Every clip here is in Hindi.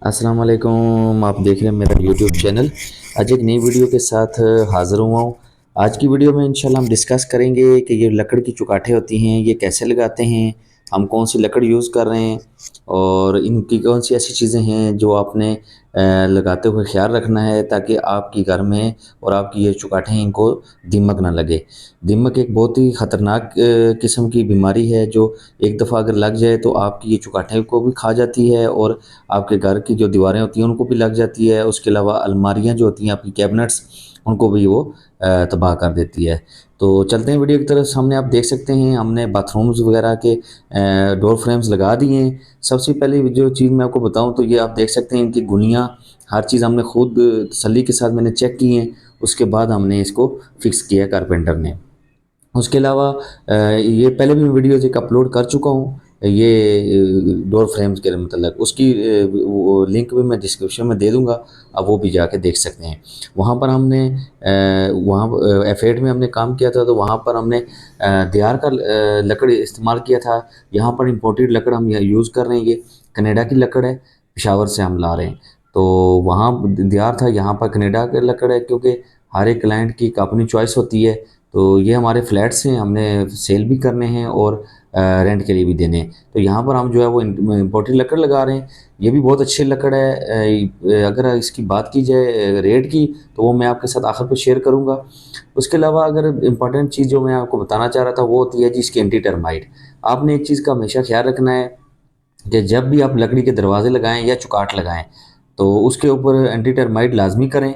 अस्सलाम वालेकुम। आप देख रहे हैं मेरा यूट्यूब चैनल। आज एक नई वीडियो के साथ हाज़िर हुआ हूँ। आज की वीडियो में इंशाल्लाह हम डिस्कस करेंगे कि ये लकड़ की चुकाठें होती हैं, ये कैसे लगाते हैं, हम कौन सी लकड़ यूज़ कर रहे हैं और इनकी कौन सी ऐसी चीज़ें हैं जो आपने लगाते हुए ख्याल रखना है ताकि आपके घर में और आपकी ये चुकाठें इनको दीमक ना लगे। दीमक एक बहुत ही ख़तरनाक किस्म की बीमारी है जो एक दफ़ा अगर लग जाए तो आपकी ये चुकाठें को भी खा जाती है और आपके घर की जो दीवारें होती हैं उनको भी लग जाती है। उसके अलावा अलमारियाँ जो होती हैं आपकी कैबिनेट्स उनको भी वो तबाह कर देती है। तो चलते हैं वीडियो की तरफ। सामने आप देख सकते हैं हमने बाथरूम्स वगैरह के डोर फ्रेम्स लगा दिए हैं। सबसे पहले जो चीज़ मैं आपको बताऊँ तो ये आप देख सकते हैं इनकी गुनियाँ हर चीज़ हमने खुद तसल्ली के साथ मैंने चेक की हैं। उसके बाद हमने इसको फ़िक्स किया है कारपेंटर ने। उसके अलावा ये पहले भी वीडियोज़ एक अपलोड कर चुका हूँ ये डोर फ्रेम्स के मतलब उसकी वो लिंक भी मैं डिस्क्रिप्शन में दे दूँगा। आप वो भी जाके देख सकते हैं। वहाँ पर हमने वहाँ F8 में हमने काम किया था तो वहाँ पर हमने दियार का लकड़ी इस्तेमाल किया था। यहाँ पर इम्पोर्टेड लकड़ हम यहाँ यूज़ कर रहे हैं। ये कनाडा की लकड़ है, पेशावर से हम ला रहे हैं। तो वहाँ दियार था, यहाँ पर कनाडा की लकड़ है क्योंकि हर एक क्लाइंट की एक अपनी चॉइस होती है। तो ये हमारे फ्लैट्स हैं, हमने सेल भी करने हैं और रेंट के लिए भी देने हैं। तो यहाँ पर हम जो है वो इम्पोर्टेड लकड़ लगा रहे हैं। ये भी बहुत अच्छी लकड़ है। अगर इसकी बात की जाए रेट की तो वो मैं आपके साथ आखिर पे शेयर करूँगा। उसके अलावा अगर इम्पॉर्टेंट चीज़ जो मैं आपको बताना चाह रहा था वो होती है जी इसकी एंटी टर्माइट। आपने एक चीज़ का हमेशा ख्याल रखना है कि जब भी आप लकड़ी के दरवाजे लगाएं या चुकाट लगाएं तो उसके ऊपर एंटी टर्माइट लाजमी करें।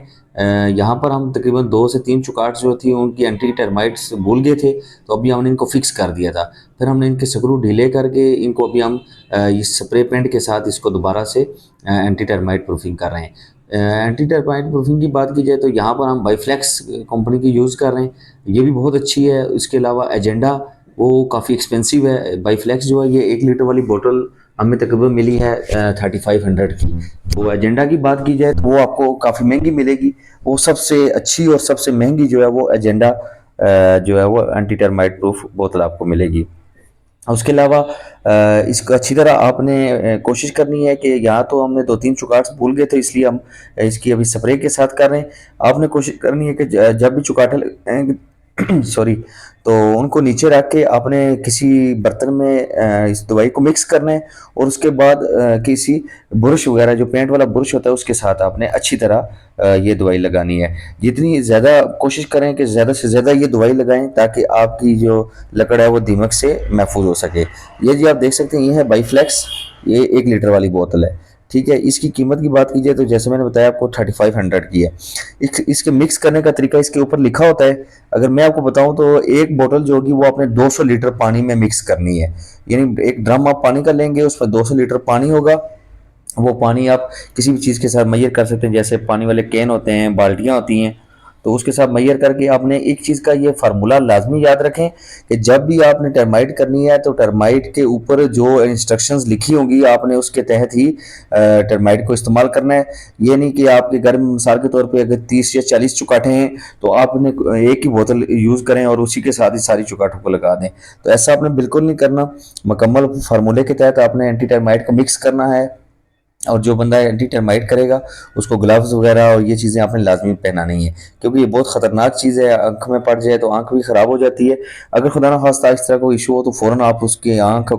यहाँ पर हम तकरीबन 2 से 3 चुकाट जो थी उनकी एंटी टर्माइट्स भूल गए थे तो अभी हमने इनको फिक्स कर दिया था। फिर हमने इनके स्क्रू ढीले करके इनको अभी हम इस स्प्रे पेंट के साथ इसको दोबारा से एंटी टर्माइट प्रूफिंग कर रहे हैं। एंटी टर्माइट प्रूफिंग की बात की जाए तो यहाँ पर हम बाईफ्लेक्स कंपनी की यूज़ कर रहे हैं। ये भी बहुत अच्छी है। इसके अलावा एजेंडा वो काफ़ी एक्सपेंसिव है। बाईफ्लेक्स जो है ये 1 लीटर वाली बोतल हमें तकरीबन मिली है 3500 की। वो एजेंडा की बात की जाए तो वो आपको काफ़ी महंगी मिलेगी। वो सबसे अच्छी और सबसे महंगी जो है वो एजेंडा जो है वो एंटी टर्माइट प्रूफ बोतल आपको मिलेगी। उसके अलावा इसको अच्छी तरह आपने कोशिश करनी है कि यहाँ तो हमने 2-3 चुगाट्स भूल गए थे इसलिए हम इसकी अभी स्प्रे के साथ कर रहे हैं। आपने कोशिश करनी है कि जब भी चुगाटे लगाएंगे सॉरी तो उनको नीचे रख के आपने किसी बर्तन में इस दवाई को मिक्स करना है और उसके बाद किसी ब्रश वगैरह जो पेंट वाला ब्रश होता है उसके साथ आपने अच्छी तरह ये दवाई लगानी है। जितनी ज़्यादा कोशिश करें कि ज़्यादा से ज़्यादा ये दवाई लगाएं ताकि आपकी जो लकड़ है वो दीमक से महफूज हो सके। ये जी आप देख सकते हैं ये है बाईफ्लेक्स, ये 1 लीटर वाली बोतल है। ठीक है, इसकी कीमत की बात की जाए तो जैसे मैंने बताया आपको 3500 की है। इसके मिक्स करने का तरीका इसके ऊपर लिखा होता है। अगर मैं आपको बताऊं तो एक बोतल जो होगी वो आपने 200 लीटर पानी में मिक्स करनी है। यानी एक ड्रम आप पानी का लेंगे उसमें 200 लीटर पानी होगा। वो पानी आप किसी भी चीज़ के साथ मैयर कर सकते हैं, जैसे पानी वाले कैन होते हैं, बाल्टियाँ होती हैं, तो उसके साथ मैयर करके आपने एक चीज़ का ये फार्मूला लाजमी याद रखें कि जब भी आपने टर्माइट करनी है तो टर्माइट के ऊपर जो इंस्ट्रक्शंस लिखी होंगी आपने उसके तहत ही टर्माइट को इस्तेमाल करना है। ये नहीं कि आपके घर में मिसाल के तौर पे अगर 30 या 40 चुकाटे हैं तो आपने एक ही बोतल यूज़ करें और उसी के साथ ही सारी चुकाटों को लगा दें। तो ऐसा आपने बिल्कुल नहीं करना। मुकम्मल फार्मूले के तहत आपने एंटी टर्माइट को मिक्स करना है और जो बंदा एंटी टर्माइट करेगा उसको ग्लव्स वगैरह और ये चीज़ें आपने लाजमी पहनानी है क्योंकि ये बहुत ख़तरनाक चीज़ है। आंख में पड़ जाए तो आंख भी ख़राब हो जाती है। अगर खुदा ना खास्ता इस तरह कोई इशू हो तो फ़ौरन आप उसकी आंख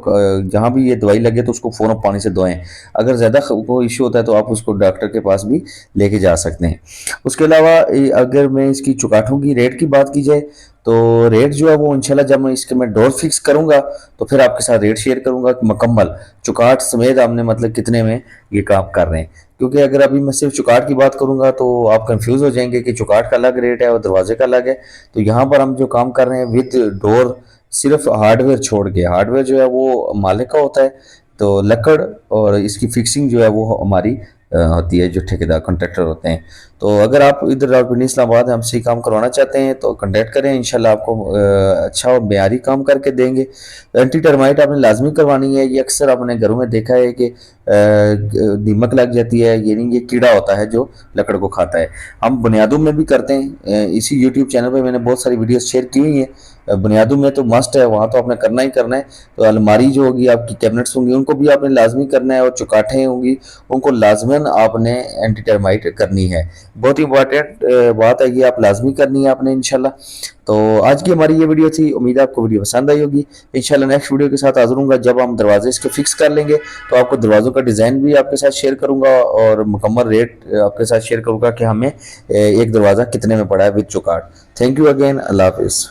जहाँ भी ये दवाई लगे तो उसको फ़ौरन पानी से धोएं। अगर ज़्यादा कोई इशू होता है तो आप उसको डॉक्टर के पास भी लेके जा सकते हैं। उसके अलावा अगर मैं इसकी चुकाठों की रेट की बात की जाए तो रेट जो है वो इंशाल्लाह जब मैं इसके मैं डोर फिक्स करूंगा तो फिर आपके साथ रेट शेयर करूंगा कि मुकम्मल चुकाट समेत हमने मतलब कितने में ये काम कर रहे हैं। क्योंकि अगर अभी मैं सिर्फ चुकाट की बात करूंगा तो आप कंफ्यूज हो जाएंगे कि चुकाट का अलग रेट है और दरवाजे का अलग है। तो यहाँ पर हम जो काम कर रहे हैं विद डोर सिर्फ हार्डवेयर छोड़ के, हार्डवेयर जो है वो मालिक का होता है तो लकड़ और इसकी फिक्सिंग जो है वो हमारी होती है जो ठेकेदार कॉन्ट्रैक्टर होते हैं। तो अगर आप इधर रावलपिंडी इस्लामाबाद हमसे काम करवाना चाहते हैं तो कॉन्टैक्ट करें, इंशाल्लाह आपको अच्छा और मेयारी काम करके देंगे। एंटी टर्माइट आपने लाजमी करवानी है। ये अक्सर आपने घरों में देखा है कि दीमक लग जाती है, यानी ये कीड़ा होता है जो लकड़ को खाता है। हम बुनियादों में भी करते हैं। इसी यूट्यूब चैनल पर मैंने बहुत सारी वीडियोस शेयर की हुई हैं। बुनियादों में तो मस्ट है, वहाँ तो आपने करना ही करना है। तो अलमारी जो होगी, आपकी कैबिनेट्स होंगी, उनको भी आपने लाजमी करना है, और चुकाठें होंगी उनको लाजमन आपने एंटी टर्माइट करनी है। बहुत ही इंपॉर्टेंट बात है ये, आप लाजमी करनी है आपने इंशाल्लाह। तो आज की हमारी ये वीडियो थी, उम्मीद है आपको वीडियो पसंद आई होगी। इंशाल्लाह नेक्स्ट वीडियो के साथ हाजिर हूँगा, जब हम दरवाजे इसके फिक्स कर लेंगे तो आपको दरवाज़ों का डिज़ाइन भी आपके साथ शेयर करूँगा, और मुकम्मल रेट आपके साथ शेयर करूँगा कि हमें एक दरवाज़ा कितने में पड़ा है विद चौकाट। थैंक यू अगेन, अल्लाह हाफिज़।